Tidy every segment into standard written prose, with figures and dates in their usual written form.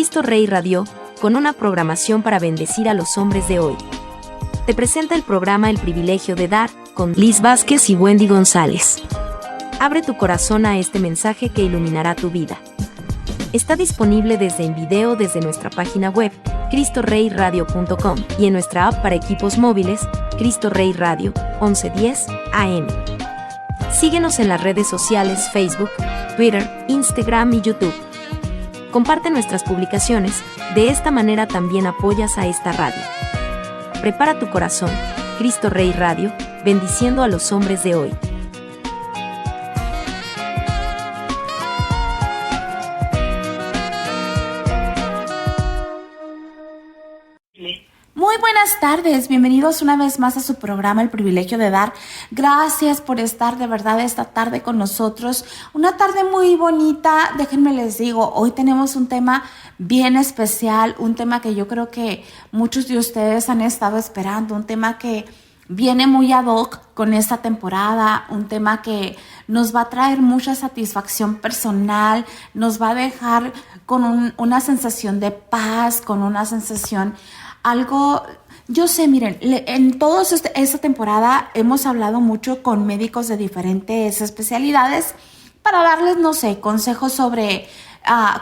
Cristo Rey Radio, con una programación para bendecir a los hombres de hoy. Te presenta el programa El Privilegio de Dar, con Liz Vázquez y Wendy González. Abre tu corazón a este mensaje que iluminará tu vida. Está disponible en video desde nuestra página web, cristoreyradio.com, y en nuestra app para equipos móviles, Cristo Rey Radio, 1110 AM. Síguenos en las redes sociales Facebook, Twitter, Instagram y YouTube. Comparte nuestras publicaciones, de esta manera también apoyas a esta radio. Prepara tu corazón, Cristo Rey Radio, bendiciendo a los hombres de hoy. Muy buenas tardes, bienvenidos una vez más a su programa El Privilegio de Dar. Gracias por estar de verdad esta tarde con nosotros. Una tarde muy bonita, déjenme les digo, hoy tenemos un tema bien especial, un tema que yo creo que muchos de ustedes han estado esperando, un tema que viene muy ad hoc con esta temporada, un tema que nos va a traer mucha satisfacción personal, nos va a dejar con una sensación de paz, con una sensación algo. Yo sé, miren, en toda esta temporada hemos hablado mucho con médicos de diferentes especialidades para darles, no sé, consejos sobre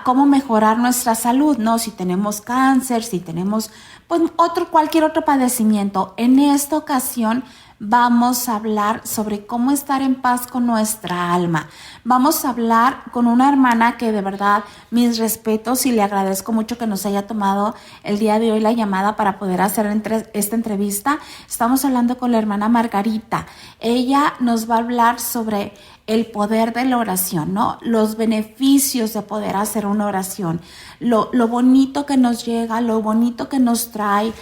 cómo mejorar nuestra salud, ¿no? Si tenemos cáncer, si tenemos pues cualquier otro padecimiento. En esta ocasión vamos a hablar sobre cómo estar en paz con nuestra alma. Vamos a hablar con una hermana que de verdad mis respetos y le agradezco mucho que nos haya tomado el día de hoy la llamada para poder hacer esta entrevista. Estamos hablando con la hermana Margarita. Ella nos va a hablar sobre el poder de la oración, ¿no? Los beneficios de poder hacer una oración, lo bonito que nos llega, lo bonito que nos trae,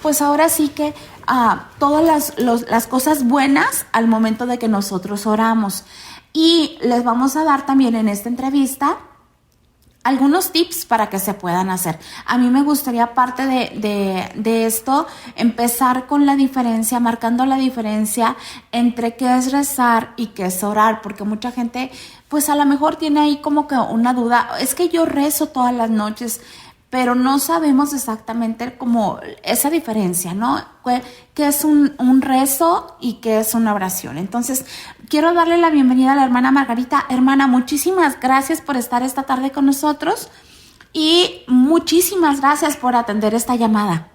pues ahora sí que todas las cosas buenas al momento de que nosotros oramos. Y les vamos a dar también en esta entrevista algunos tips para que se puedan hacer. A mí me gustaría, aparte de esto, empezar con la diferencia, marcando la diferencia entre qué es rezar y qué es orar, porque mucha gente, pues a lo mejor tiene ahí como que una duda. Es que yo rezo todas las noches, pero no sabemos exactamente como esa diferencia, ¿no? ¿Qué es un rezo y qué es una oración? Entonces, quiero darle la bienvenida a la hermana Margarita. Hermana, muchísimas gracias por estar esta tarde con nosotros y muchísimas gracias por atender esta llamada.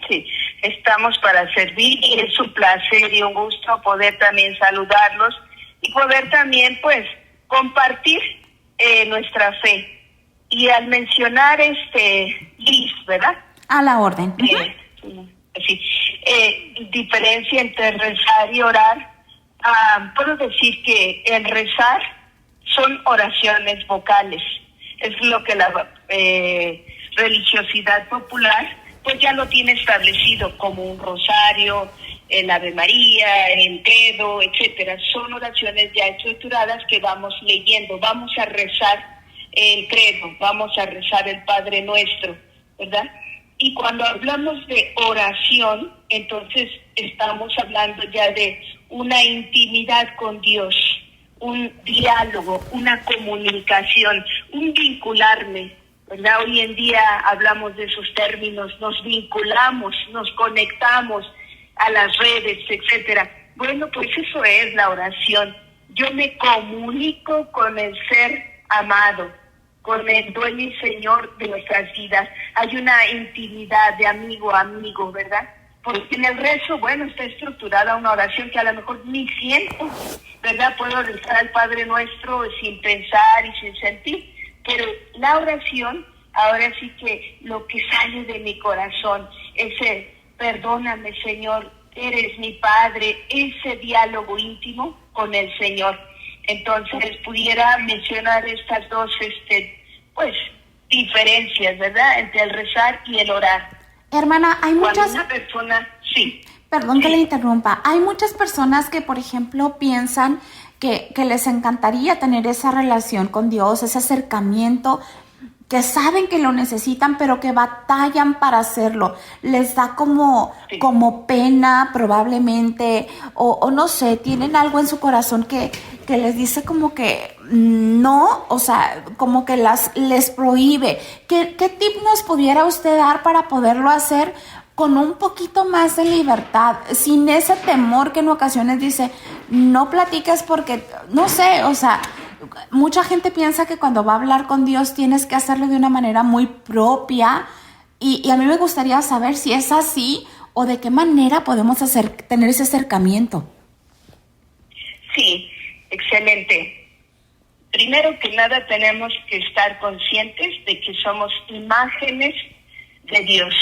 Sí, estamos para servir y es un placer y un gusto poder también saludarlos y poder también, pues, compartir nuestra fe. Y al mencionar Liz, ¿verdad? A la orden. Sí. Diferencia entre rezar y orar. Puedo decir que el rezar son oraciones vocales. Es lo que la religiosidad popular pues ya lo tiene establecido como un rosario, el Ave María, el credo, etcétera. Son oraciones ya estructuradas que vamos leyendo. Vamos a rezar el credo, vamos a rezar el Padre Nuestro, ¿verdad? Y cuando hablamos de oración, entonces estamos hablando ya de una intimidad con Dios, un diálogo, una comunicación, un vincularme, ¿verdad? Hoy en día hablamos de esos términos, nos vinculamos, nos conectamos a las redes, etcétera. Bueno, pues eso es la oración. Yo me comunico con el ser amado, con el dueño y señor de nuestras vidas. Hay una intimidad de amigo a amigo, ¿verdad? Porque en el rezo, bueno, está estructurada una oración que a lo mejor ni siento, ¿verdad? Puedo rezar al Padre Nuestro sin pensar y sin sentir, pero la oración, ahora sí que lo que sale de mi corazón, ese perdóname, Señor, eres mi Padre, ese diálogo íntimo con el Señor. Entonces pudiera mencionar estas dos pues diferencias, ¿verdad? Entre el rezar y el orar. Hermana, hay muchas... Cuando una persona, sí. Perdón que le interrumpa. Hay muchas personas que, por ejemplo, piensan que les encantaría tener esa relación con Dios, ese acercamiento, que saben que lo necesitan, pero que batallan para hacerlo. Les da como pena probablemente, o no sé, tienen algo en su corazón que les dice como que no, o sea, como que les prohíbe. ¿Qué tip nos pudiera usted dar para poderlo hacer con un poquito más de libertad, sin ese temor que en ocasiones dice, no platiques porque, no sé, o sea, mucha gente piensa que cuando va a hablar con Dios tienes que hacerlo de una manera muy propia y a mí me gustaría saber si es así o de qué manera podemos tener ese acercamiento. Sí, excelente. Primero que nada tenemos que estar conscientes de que somos imágenes de Dios.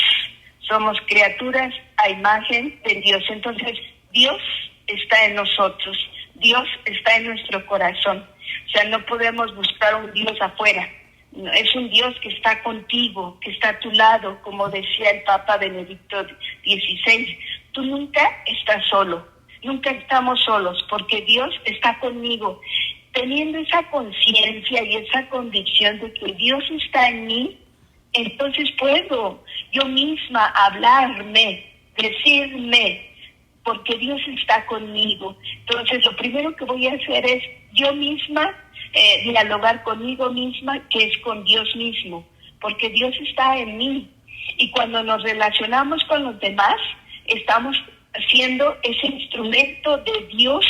Somos criaturas a imagen de Dios. Entonces, Dios está en nosotros. Dios está en nuestro corazón. O sea, no podemos buscar un Dios afuera. No, es un Dios que está contigo, que está a tu lado, como decía el Papa Benedicto XVI. Tú nunca estás solo, nunca estamos solos, porque Dios está conmigo. Teniendo esa conciencia y esa convicción de que Dios está en mí, entonces puedo yo misma hablarme, decirme, porque Dios está conmigo. Entonces lo primero que voy a hacer es yo misma dialogar conmigo misma, que es con Dios mismo, porque Dios está en mí. Y cuando nos relacionamos con los demás, estamos siendo ese instrumento de Dios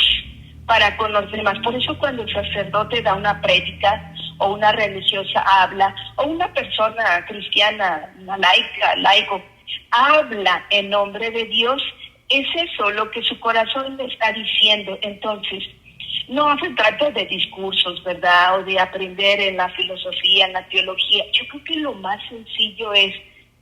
para con los demás. Por eso cuando el sacerdote da una prédica, o una religiosa habla, o una persona cristiana, una laico, habla en nombre de Dios, es eso lo que su corazón le está diciendo. Entonces, no se trata de discursos, ¿verdad? O de aprender en la filosofía, en la teología. Yo creo que lo más sencillo es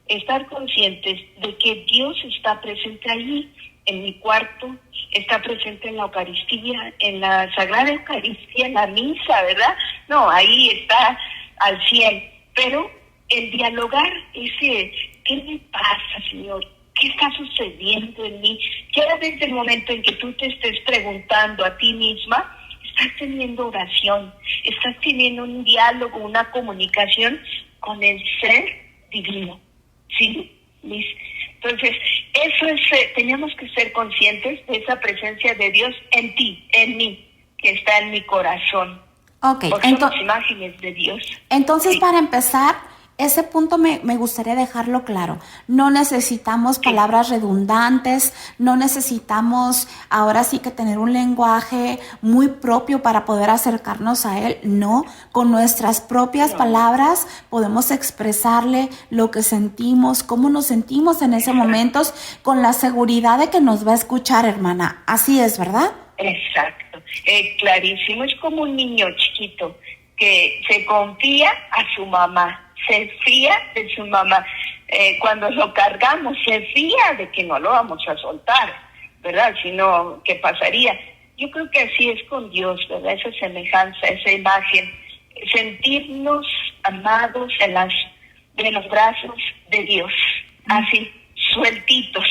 estar conscientes de que Dios está presente ahí, en mi cuarto, está presente en la Eucaristía, en la Sagrada Eucaristía, en la misa, ¿verdad? No, ahí está al 100. Pero el dialogar ese, ¿qué me pasa, Señor? ¿Qué está sucediendo en mí? Ya desde el momento en que tú te estés preguntando a ti misma, estás teniendo oración, estás teniendo un diálogo, una comunicación con el ser divino, ¿sí, Liz? Entonces, eso es, tenemos que ser conscientes de esa presencia de Dios en ti, en mí, que está en mi corazón. Okay, porque somos imágenes de Dios. Entonces, sí. Para empezar, ese punto me gustaría dejarlo claro. No necesitamos palabras redundantes, no necesitamos ahora sí que tener un lenguaje muy propio para poder acercarnos a Él. No, con nuestras propias palabras podemos expresarle lo que sentimos, cómo nos sentimos en ese momento, con la seguridad de que nos va a escuchar, hermana. Así es, ¿verdad? Exacto, clarísimo. Es como un niño chiquito que se confía a su mamá. Se fía de su mamá. Cuando lo cargamos, se fía de que no lo vamos a soltar, ¿verdad? Si no, ¿qué pasaría? Yo creo que así es con Dios, ¿verdad? Esa semejanza, esa imagen. Sentirnos amados de los brazos de Dios. Así, sueltitos.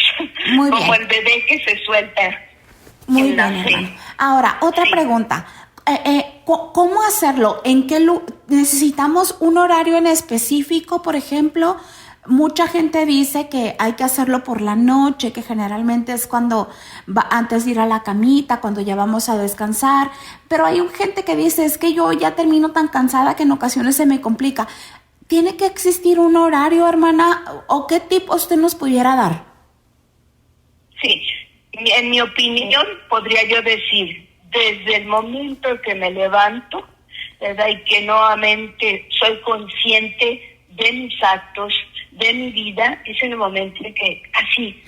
Muy bien. Como el bebé que se suelta. Muy bien, hermano. Ahora, otra pregunta. ¿Cómo hacerlo? ¿En qué necesitamos un horario en específico, por ejemplo? Mucha gente dice que hay que hacerlo por la noche, que generalmente es cuando antes de ir a la camita, cuando ya vamos a descansar. Pero hay gente que dice, es que yo ya termino tan cansada que en ocasiones se me complica. ¿Tiene que existir un horario, hermana? ¿O qué tip usted nos pudiera dar? Sí, en mi opinión podría yo decir, desde el momento que me levanto, ¿verdad? Y que nuevamente soy consciente de mis actos, de mi vida, es en el momento en que así,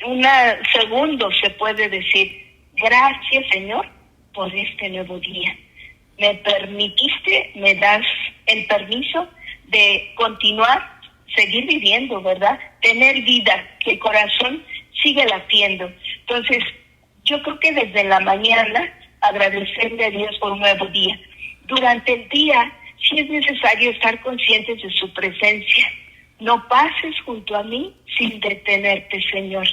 un segundo se puede decir, gracias Señor por este nuevo día. Me permitiste, me das el permiso de continuar, seguir viviendo, ¿verdad? Tener vida, que el corazón sigue latiendo. Entonces, yo creo que desde la mañana agradecerle a Dios por un nuevo día. Durante el día, sí es necesario estar conscientes de su presencia. No pases junto a mí sin detenerte, Señor.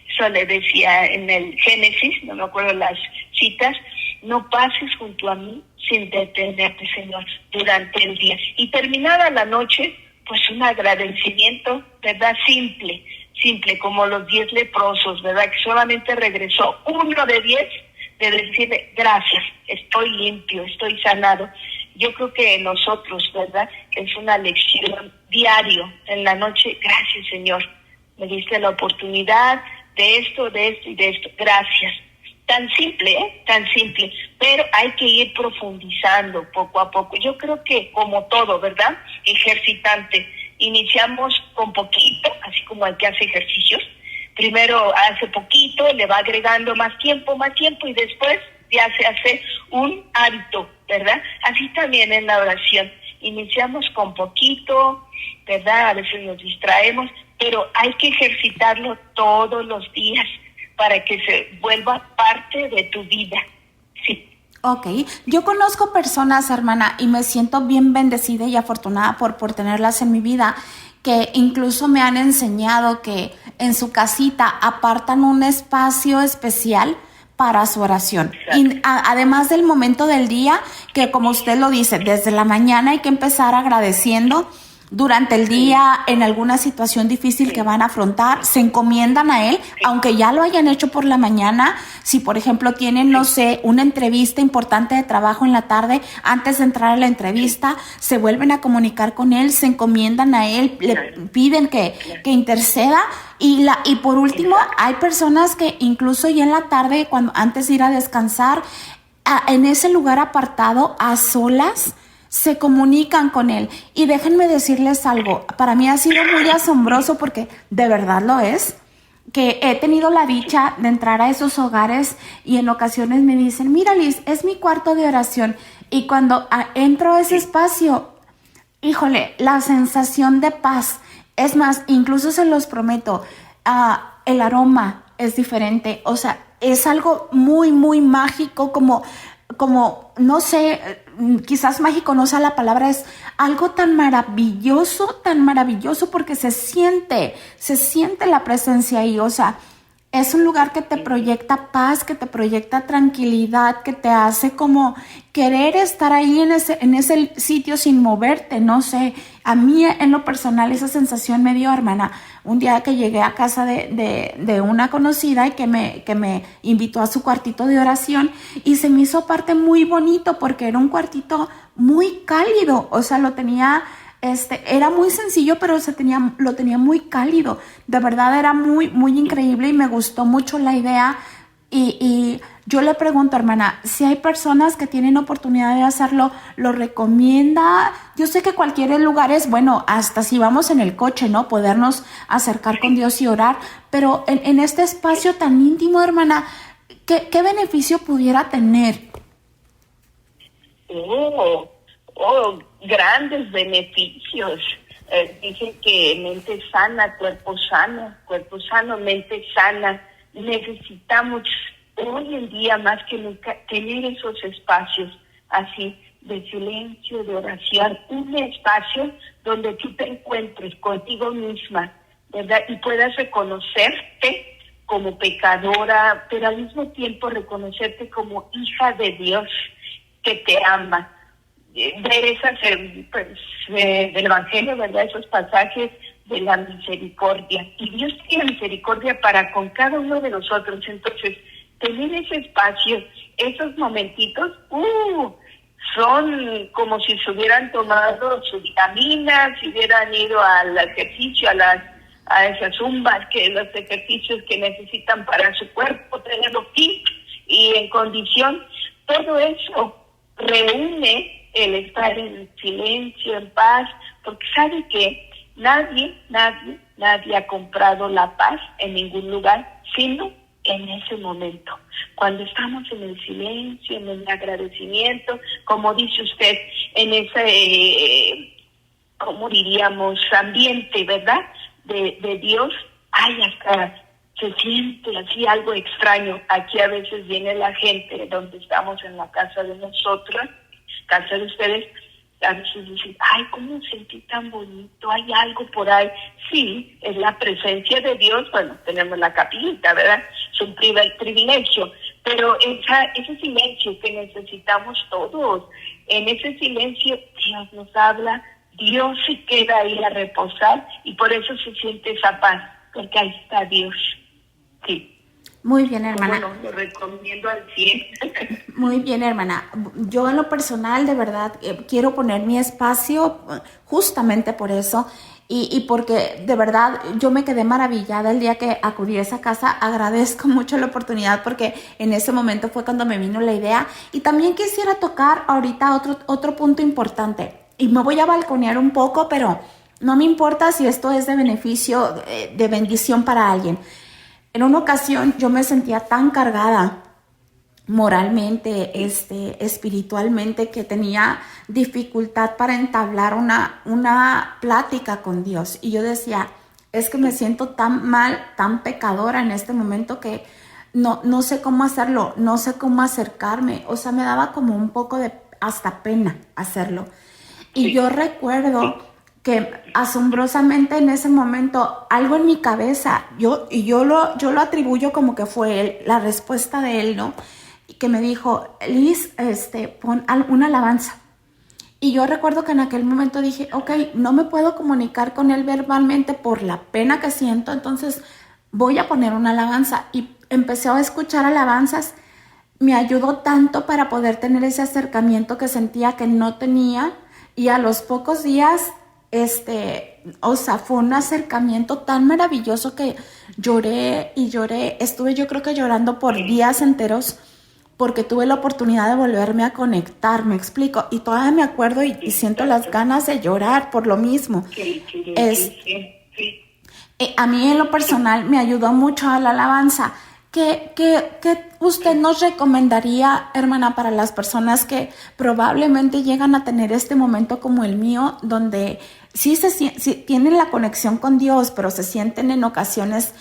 Eso le decía en el Génesis, no me acuerdo las citas, no pases junto a mí sin detenerte, Señor, durante el día. Y terminada la noche, pues un agradecimiento, ¿verdad? Simple, como los 10 leprosos, ¿verdad? Que solamente regresó 1 de 10 de decirle, gracias, estoy limpio, estoy sanado. Yo creo que nosotros, ¿verdad? Es una lección diario en la noche. Gracias, Señor, me diste la oportunidad de esto y de esto. Gracias. Tan simple, tan simple, pero hay que ir profundizando poco a poco. Yo creo que como todo, ¿verdad? Ejercitante. Iniciamos con poquito, así como el que hace ejercicios. Primero hace poquito, le va agregando más tiempo y después ya se hace un hábito, ¿verdad? Así también en la oración. Iniciamos con poquito, ¿verdad? A veces nos distraemos, pero hay que ejercitarlo todos los días para que se vuelva parte de tu vida. Sí. Ok, yo conozco personas, hermana, y me siento bien bendecida y afortunada por tenerlas en mi vida, que incluso me han enseñado que en su casita apartan un espacio especial para su oración. Y además del momento del día, que como usted lo dice, desde la mañana hay que empezar agradeciendo. Durante el día, en alguna situación difícil que van a afrontar, se encomiendan a Él, aunque ya lo hayan hecho por la mañana. Si, por ejemplo, tienen, no sé, una entrevista importante de trabajo en la tarde, antes de entrar a la entrevista, se vuelven a comunicar con Él, se encomiendan a Él, le piden que interceda. Y por último, hay personas que incluso ya en la tarde, antes de ir a descansar, en ese lugar apartado, a solas, se comunican con Él. Y déjenme decirles algo, para mí ha sido muy asombroso porque de verdad lo es, que he tenido la dicha de entrar a esos hogares y en ocasiones me dicen, mira Liz, es mi cuarto de oración. Y cuando entro a ese espacio, híjole, la sensación de paz, es más, incluso se los prometo, el aroma es diferente, o sea, es algo muy, muy mágico, como no sé, quizás mágico no sea la palabra, es algo tan maravilloso porque se siente la presencia ahí, o sea, es un lugar que te proyecta paz, que te proyecta tranquilidad, que te hace como querer estar ahí en ese sitio sin moverte, no sé. A mí en lo personal esa sensación me dio, hermana, un día que llegué a casa de una conocida y que me invitó a su cuartito de oración y se me hizo parte muy bonito porque era un cuartito muy cálido, o sea, lo tenía... era muy sencillo, pero lo tenía muy cálido. De verdad era muy, muy increíble y me gustó mucho la idea. Y yo le pregunto, hermana, si hay personas que tienen oportunidad de hacerlo, ¿lo recomienda? Yo sé que cualquier lugar es bueno, hasta si vamos en el coche, ¿no? Podernos acercar con Dios y orar. Pero en este espacio tan íntimo, hermana, ¿qué beneficio pudiera tener? Grandes beneficios. Dicen que mente sana, cuerpo sano, mente sana. Necesitamos hoy en día más que nunca tener esos espacios así de silencio, de oración, un espacio donde tú te encuentres contigo misma, ¿verdad? Y puedas reconocerte como pecadora, pero al mismo tiempo reconocerte como hija de Dios que te ama. Ver esas, del Evangelio, ¿verdad? Esos pasajes de la misericordia. Y Dios tiene misericordia para con cada uno de nosotros. Entonces, tener ese espacio, esos momentitos, son como si se hubieran tomado sus vitaminas, si hubieran ido al ejercicio, a esas zumbas, que los ejercicios que necesitan para su cuerpo, tenerlo fit y en condición. Todo eso reúne el estar en silencio, en paz, porque sabe que nadie ha comprado la paz en ningún lugar, sino en ese momento. Cuando estamos en el silencio, en el agradecimiento, como dice usted, en ese, ¿cómo diríamos?, ambiente, ¿verdad?, de Dios, hasta se siente así algo extraño. Aquí a veces viene la gente, donde estamos en la casa de nosotros, casa de ustedes, a veces dicen, ¿cómo sentí tan bonito? Hay algo por ahí. Sí, es la presencia de Dios. Bueno, tenemos la capillita, ¿verdad? Es un privilegio, Pero ese silencio que necesitamos todos, en ese silencio Dios nos habla, Dios se queda ahí a reposar y por eso se siente esa paz, porque ahí está Dios. Sí. Muy bien, hermana. Bueno, lo recomiendo al 100. Muy bien, hermana. Yo en lo personal, de verdad, quiero poner mi espacio justamente por eso y porque de verdad yo me quedé maravillada el día que acudí a esa casa. Agradezco mucho la oportunidad porque en ese momento fue cuando me vino la idea. Y también quisiera tocar ahorita otro punto importante. Y me voy a balconear un poco, pero no me importa si esto es de beneficio, de bendición para alguien. En una ocasión yo me sentía tan cargada moralmente, espiritualmente, que tenía dificultad para entablar una plática con Dios. Y yo decía, es que me siento tan mal, tan pecadora en este momento que no sé cómo hacerlo, no sé cómo acercarme. O sea, me daba como un poco de hasta pena hacerlo. Y yo recuerdo que asombrosamente en ese momento algo en mi cabeza, yo lo atribuyo como que fue él, la respuesta de él, ¿no? Que me dijo, Liz, pon una alabanza. Y yo recuerdo que en aquel momento dije, ok, no me puedo comunicar con él verbalmente por la pena que siento, entonces voy a poner una alabanza. Y empecé a escuchar alabanzas. Me ayudó tanto para poder tener ese acercamiento que sentía que no tenía. Y a los pocos días, fue un acercamiento tan maravilloso que lloré y lloré. Estuve yo creo que llorando por días enteros porque tuve la oportunidad de volverme a conectar, me explico. Y todavía me acuerdo y siento las ganas de llorar por lo mismo. A mí en lo personal me ayudó mucho a la alabanza. ¿Qué usted nos recomendaría, hermana, para las personas que probablemente llegan a tener este momento como el mío, donde sí tienen la conexión con Dios, pero se sienten en ocasiones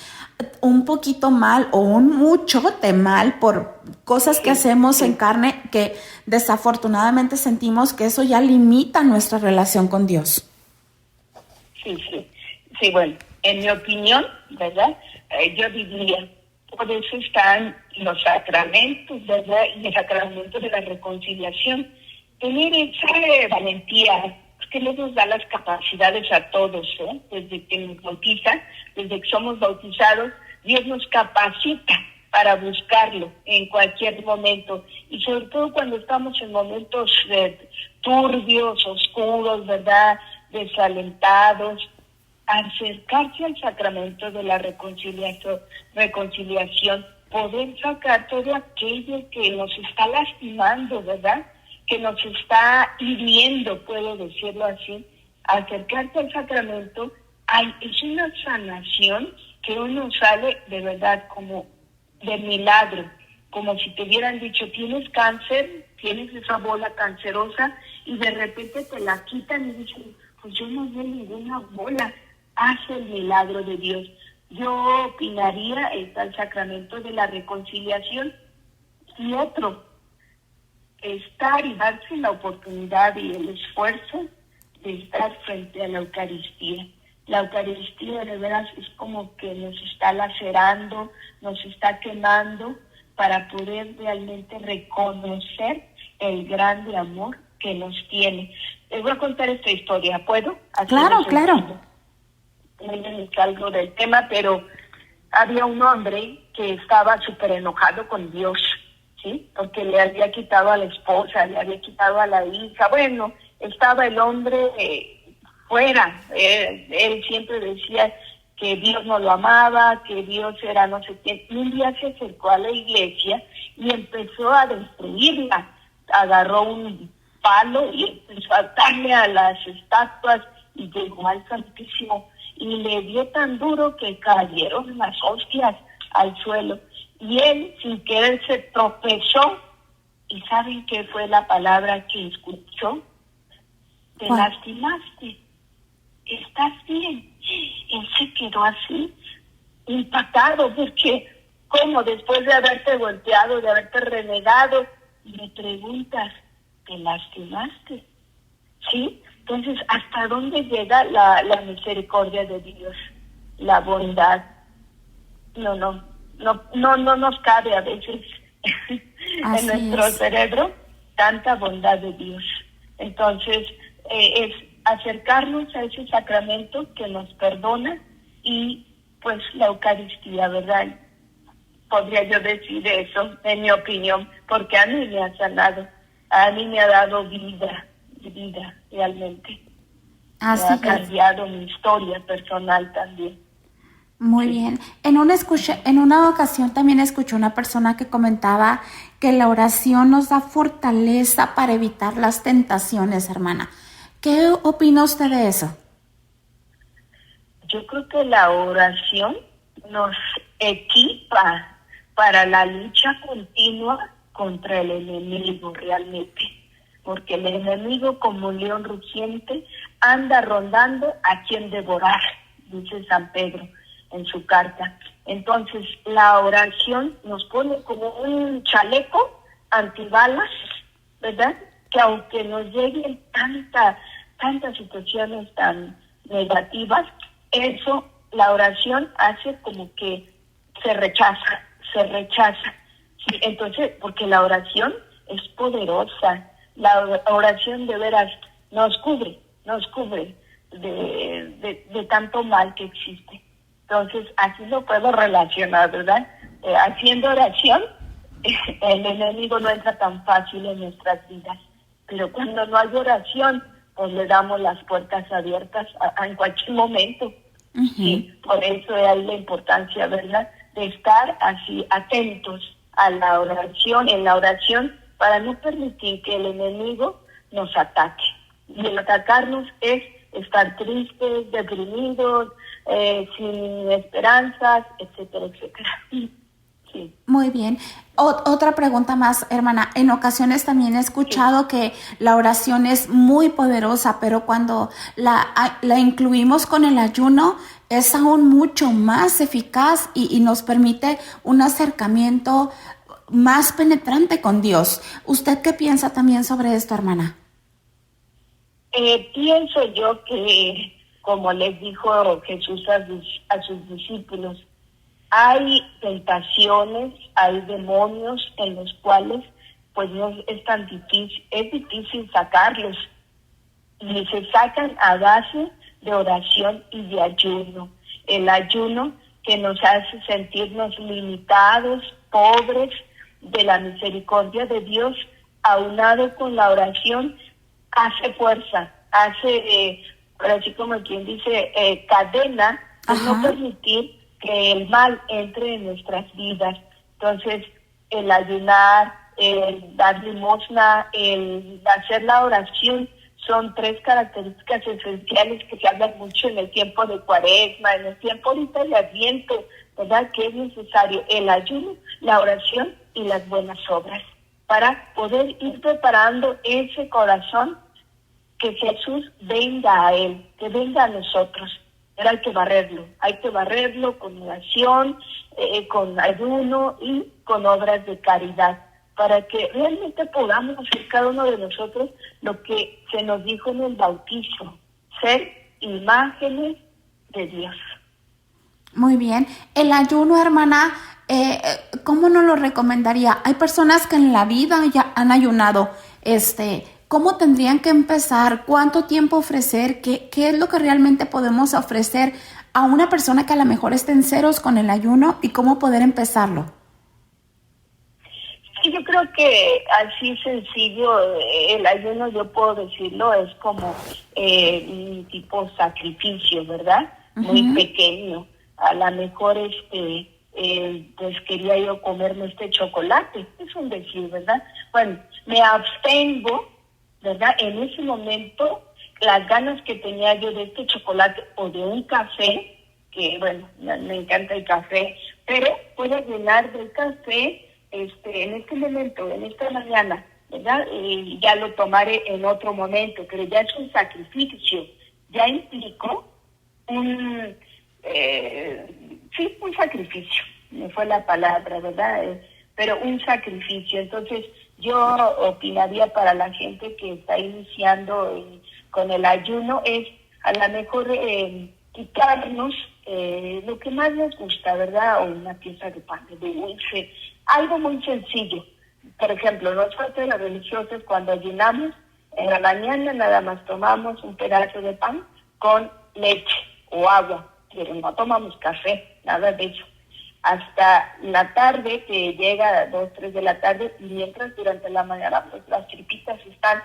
un poquito mal o un muchote mal por cosas que hacemos en carne que desafortunadamente sentimos que eso ya limita nuestra relación con Dios? Sí, bueno, en mi opinión, ¿verdad? Yo diría, por eso están los sacramentos, ¿verdad? Y el sacramento de la reconciliación. Tener esa valentía, que nos da las capacidades a todos, desde que nos bautiza, desde que somos bautizados, Dios nos capacita para buscarlo en cualquier momento. Y sobre todo cuando estamos en momentos turbios, oscuros, ¿verdad? Desalentados, acercarse al sacramento de la reconciliación, poder sacar todo aquello que nos está lastimando, ¿verdad? Que nos está hiriendo, puedo decirlo así. Acercarse al sacramento es una sanación que uno sale de verdad como de milagro, como si te hubieran dicho, tienes cáncer, tienes esa bola cancerosa, y de repente te la quitan y dicen, pues yo no veo ninguna bola. Hace el milagro de Dios. Yo opinaría, está el sacramento de la reconciliación, y otro, estar y darse la oportunidad y el esfuerzo de estar frente a la Eucaristía. La Eucaristía de veras es como que nos está lacerando, nos está quemando para poder realmente reconocer el grande amor que nos tiene. Les voy a contar esta historia, ¿puedo? Claro. No me salgo del tema, pero había un hombre que estaba súper enojado con Dios, ¿sí? Porque le había quitado a la esposa, le había quitado a la hija. Bueno, estaba el hombre fuera. Él siempre decía que Dios no lo amaba, que Dios era no sé quién. Y un día se acercó a la iglesia y empezó a destruirla. Agarró un palo y empezó a darle a las estatuas y llegó al Santísimo. Y le dio tan duro que cayeron las hostias al suelo. Y él, sin querer, se tropezó. ¿Y saben qué fue la palabra que escuchó? Te lastimaste. ¿Estás bien? Él se quedó así, impactado, porque ¿cómo? Después de haberte golpeado, de haberte renegado, le preguntas, ¿te lastimaste? ¿Sí? Entonces, ¿hasta dónde llega la misericordia de Dios? La bondad. No nos cabe a veces en nuestro cerebro tanta bondad de Dios. Entonces, es acercarnos a ese sacramento que nos perdona y pues la Eucaristía, ¿verdad? Podría yo decir eso, en mi opinión, porque a mí me ha sanado, a mí me ha dado vida realmente. Así me ha cambiado mi historia personal también. Muy bien. En una ocasión también escuché una persona que comentaba que la oración nos da fortaleza para evitar las tentaciones, hermana. ¿Qué opina usted de eso? Yo creo que la oración nos equipa para la lucha continua contra el enemigo realmente, porque el enemigo, como un león rugiente, anda rondando a quien devorar, dice San Pedro en su carta. Entonces, la oración nos pone como un chaleco antibalas, ¿verdad? Que aunque nos lleguen tantas situaciones tan negativas, eso, la oración hace como que se rechaza. Sí, entonces, porque la oración es poderosa, la oración de veras nos cubre de tanto mal que existe. Entonces, así lo puedo relacionar, ¿verdad? Haciendo oración, el enemigo no entra tan fácil en nuestras vidas. Pero cuando no hay oración, pues le damos las puertas abiertas en cualquier momento. Uh-huh. Sí, por eso es la importancia, ¿verdad?, de estar así atentos a la oración, en la oración, para no permitir que el enemigo nos ataque. Y el atacarnos es estar tristes, deprimidos, sin esperanzas, etcétera, etcétera. Sí. Muy bien. Otra pregunta más, hermana. En ocasiones también he escuchado que la oración es muy poderosa, pero cuando la incluimos con el ayuno, es aún mucho más eficaz y nos permite un acercamiento más penetrante con Dios. ¿Usted qué piensa también sobre esto, hermana? Pienso yo que, como les dijo Jesús a sus discípulos, hay tentaciones, hay demonios en los cuales pues no es tan difícil, es difícil sacarlos, y se sacan a base de oración y de ayuno. El ayuno que nos hace sentirnos limitados, pobres de la misericordia de Dios, aunado con la oración, hace fuerza, hace, así como quien dice, cadena, de no permitir que el mal entre en nuestras vidas. Entonces, el ayunar, el dar limosna, el hacer la oración, son tres características esenciales que se hablan mucho en el tiempo de Cuaresma, en el tiempo ahorita de Adviento, ¿verdad?, que es necesario el ayuno, la oración y las buenas obras, para poder ir preparando ese corazón, que Jesús venga a él, que venga a nosotros. Pero hay que barrerlo con oración, con ayuno y con obras de caridad, para que realmente podamos hacer cada uno de nosotros lo que se nos dijo en el bautizo, ser imágenes de Dios. Muy bien. El ayuno, hermana, ¿cómo nos lo recomendaría? Hay personas que en la vida ya han ayunado, ¿cómo tendrían que empezar? ¿Cuánto tiempo ofrecer? ¿Qué es lo que realmente podemos ofrecer a una persona que a lo mejor esté en ceros con el ayuno y cómo poder empezarlo? Sí, yo creo que así sencillo, el ayuno, yo puedo decirlo, es como un tipo sacrificio, ¿verdad? Uh-huh. Muy pequeño. A lo mejor pues quería yo comerme este chocolate, es un decir, ¿verdad? Bueno, me abstengo, ¿verdad? En ese momento, las ganas que tenía yo de este chocolate o de un café, que bueno, me encanta el café, pero puedo llenar del café en este momento, en esta mañana, ¿verdad? Y ya lo tomaré en otro momento, pero ya es un sacrificio, ya implicó un sacrificio, me fue la palabra, ¿verdad? Pero un sacrificio. Entonces, yo opinaría para la gente que está iniciando con el ayuno es a lo mejor quitarnos lo que más nos gusta, ¿verdad? O una pieza de pan de dulce, Algo muy sencillo. Por ejemplo, nosotros los religiosos cuando ayunamos, en la mañana nada más tomamos un pedazo de pan con leche o agua, pero no tomamos café, nada de eso. Hasta la tarde, que llega a 2, 3 de la tarde, mientras durante la mañana pues las tripitas están,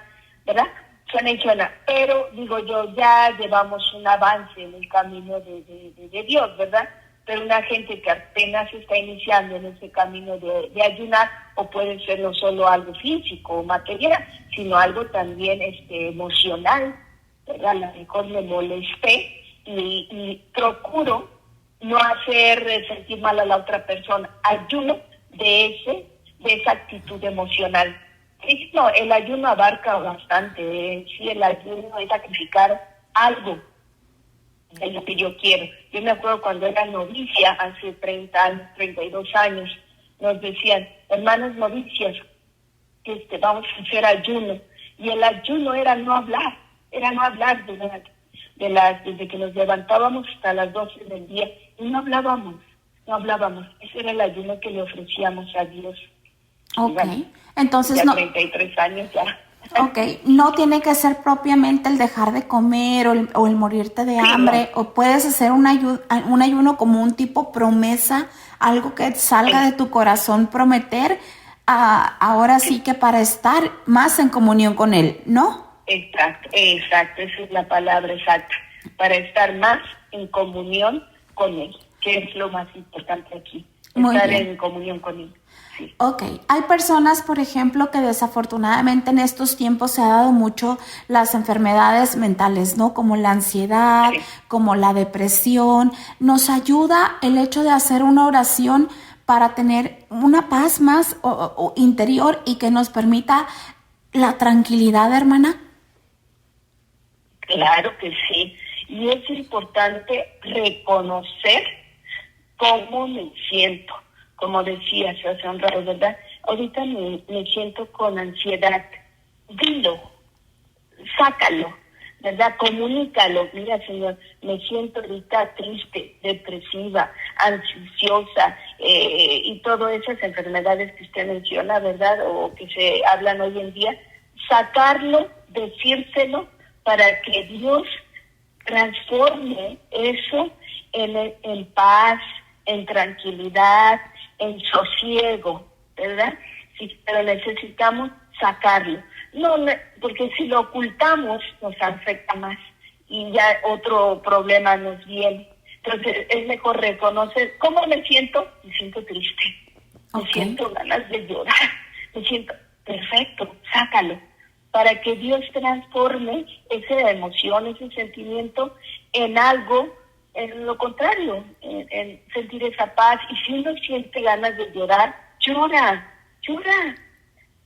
¿verdad? Suena y suena. Pero, digo yo, ya llevamos un avance en el camino de Dios, ¿verdad? Pero una gente que apenas está iniciando en ese camino de ayunar, o puede ser no solo algo físico o material, sino algo también emocional, ¿verdad? A lo mejor me molesté y procuro no hacer sentir mal a la otra persona. Ayuno de esa actitud emocional. Sí, no, el ayuno abarca bastante. Sí, el ayuno es sacrificar algo de lo que yo quiero. Yo me acuerdo cuando era novicia, hace 30 años, 32 años, nos decían, hermanos novicias, vamos a hacer ayuno. Y el ayuno era no hablar desde que nos levantábamos hasta las 12 del día, y no hablábamos. Ese era el ayuno que le ofrecíamos a Dios. Ok, Digamos, entonces ya no... 33 años ya. Ok, no tiene que ser propiamente el dejar de comer o el morirte de hambre, no. o puedes hacer un ayuno como un tipo promesa, algo que salga de tu corazón, prometer, ahora sí que para estar más en comunión con Él, ¿no? Exacto, esa es la palabra exacta, para estar más en comunión con Él, que es lo más importante aquí, estar en comunión con Él. Sí. Ok, hay personas, por ejemplo, que desafortunadamente en estos tiempos se ha dado mucho las enfermedades mentales, ¿no? Como la ansiedad, Sí. como la depresión. Nos ayuda el hecho de hacer una oración para tener una paz más interior y que nos permita la tranquilidad, hermana. Claro que sí, y es importante reconocer cómo me siento, como decías hace un rato, ¿verdad? Ahorita me siento con ansiedad. Dilo, sácalo, ¿verdad? Comunícalo. Mira, Señor, me siento ahorita triste, depresiva, ansiosa, y todas esas enfermedades que usted menciona, ¿verdad? O que se hablan hoy en día. Sacarlo, decírselo, para que Dios transforme eso en paz, en tranquilidad, en sosiego, ¿verdad? Sí, pero necesitamos sacarlo. No, porque si lo ocultamos nos afecta más y ya otro problema nos viene. Entonces es mejor reconocer cómo me siento triste, me siento ganas de llorar, me siento perfecto, sácalo, para que Dios transforme esa emoción, ese sentimiento en algo, en lo contrario, en sentir esa paz. Y si uno siente ganas de llorar, llora,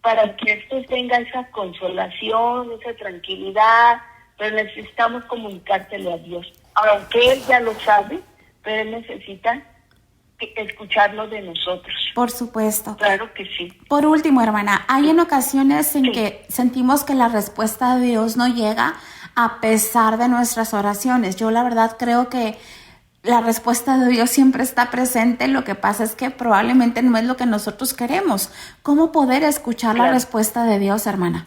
para que esto tenga esa consolación, esa tranquilidad, pero necesitamos comunicárselo a Dios. Aunque Él ya lo sabe, pero Él necesita escucharlo de nosotros. Por supuesto. Claro que sí. Por último, hermana, hay en ocasiones en que sentimos que la respuesta de Dios no llega a pesar de nuestras oraciones. Yo la verdad creo que la respuesta de Dios siempre está presente. Lo que pasa es que probablemente no es lo que nosotros queremos. ¿Cómo poder escuchar la respuesta de Dios, hermana?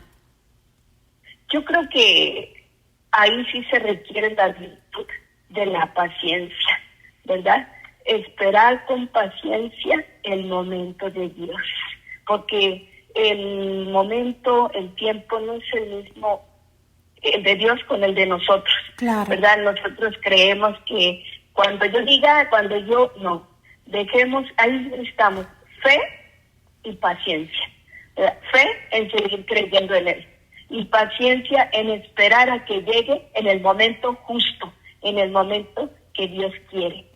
Yo creo que ahí sí se requiere la virtud de la paciencia, ¿verdad? Esperar con paciencia el momento de Dios, porque el momento, el tiempo no es el mismo, el de Dios con el de nosotros, claro, ¿verdad? Nosotros creemos que cuando yo diga, no, dejemos, ahí estamos, fe y paciencia, ¿verdad? Fe en seguir creyendo en Él y paciencia en esperar a que llegue en el momento justo, en el momento que Dios quiere.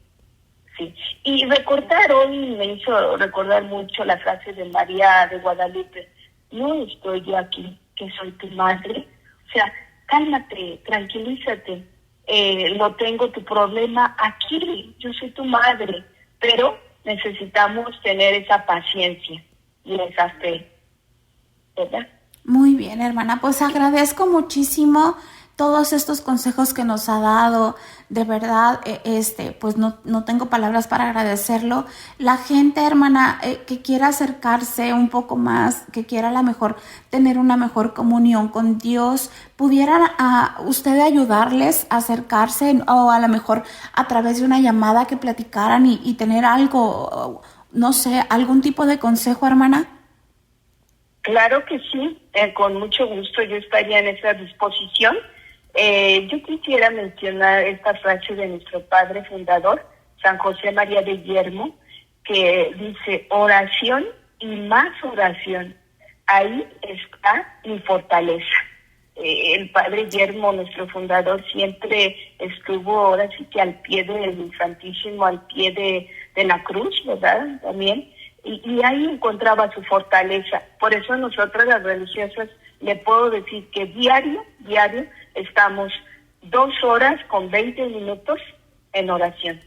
Sí. Y recordar, hoy me hizo recordar mucho la frase de María de Guadalupe: no estoy yo aquí, que soy tu madre. O sea, cálmate, tranquilízate, no tengo tu problema aquí, yo soy tu madre, pero necesitamos tener esa paciencia y esa fe, ¿verdad? Muy bien, hermana, pues agradezco muchísimo todos estos consejos que nos ha dado. De verdad, pues no tengo palabras para agradecerlo. La gente, hermana, que quiera acercarse un poco más, que quiera a lo mejor tener una mejor comunión con Dios, ¿pudiera usted ayudarles a acercarse o a lo mejor a través de una llamada que platicaran y tener algo, no sé, algún tipo de consejo, hermana? Claro que sí, con mucho gusto yo estaría en esa disposición. Yo quisiera mencionar esta frase de nuestro padre fundador, San José María de Yermo, que dice: oración y más oración, ahí está mi fortaleza. El padre Yermo, nuestro fundador, siempre estuvo ahora sí que al pie del Santísimo, al pie de la cruz, ¿verdad? También. Y ahí encontraba su fortaleza. Por eso nosotros las religiosas le puedo decir que diario estamos 2 horas con 20 minutos en oración.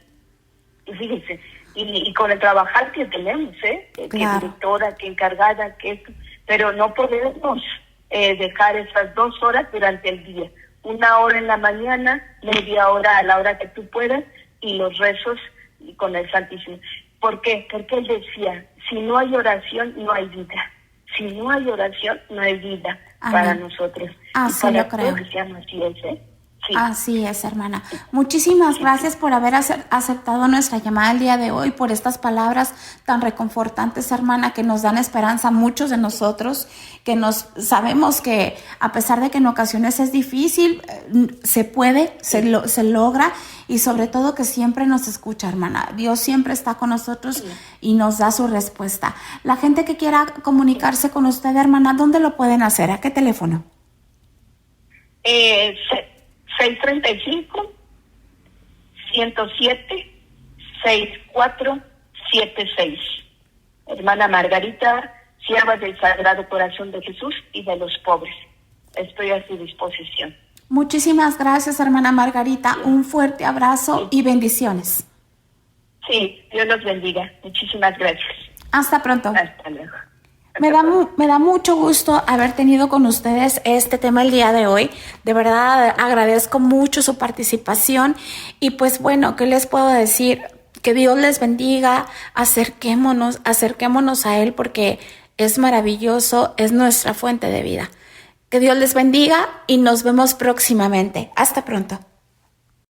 Y fíjense, y con el trabajar que tenemos, Claro. que directora, que encargada, que esto, pero no podemos dejar esas 2 horas durante el día. 1 hora en la mañana, media hora a la hora que tú puedas, y los rezos con el Santísimo. ¿Por qué? Porque él decía, si no hay oración, no hay vida. Si no hay oración, no hay vida. Amén. Para nosotros. Así y para lo creo. cristianos, así es, Sí. Así es, hermana. Muchísimas gracias por haber aceptado nuestra llamada el día de hoy, por estas palabras tan reconfortantes, hermana, que nos dan esperanza a muchos de nosotros, que sabemos que a pesar de que en ocasiones es difícil, se puede, se logra, y sobre todo que siempre nos escucha, hermana. Dios siempre está con nosotros y nos da su respuesta. La gente que quiera comunicarse con usted, hermana, ¿dónde lo pueden hacer? ¿A qué teléfono? 635-107-6476. Hermana Margarita, sierva del Sagrado Corazón de Jesús y de los pobres. Estoy a su disposición. Muchísimas gracias, hermana Margarita. Un fuerte abrazo y bendiciones. Sí, Dios los bendiga. Muchísimas gracias. Hasta pronto. Hasta luego. Me da mucho gusto haber tenido con ustedes este tema el día de hoy. De verdad agradezco mucho su participación y pues bueno, ¿qué les puedo decir? Que Dios les bendiga, acerquémonos a Él porque es maravilloso, es nuestra fuente de vida. Que Dios les bendiga y nos vemos próximamente. Hasta pronto.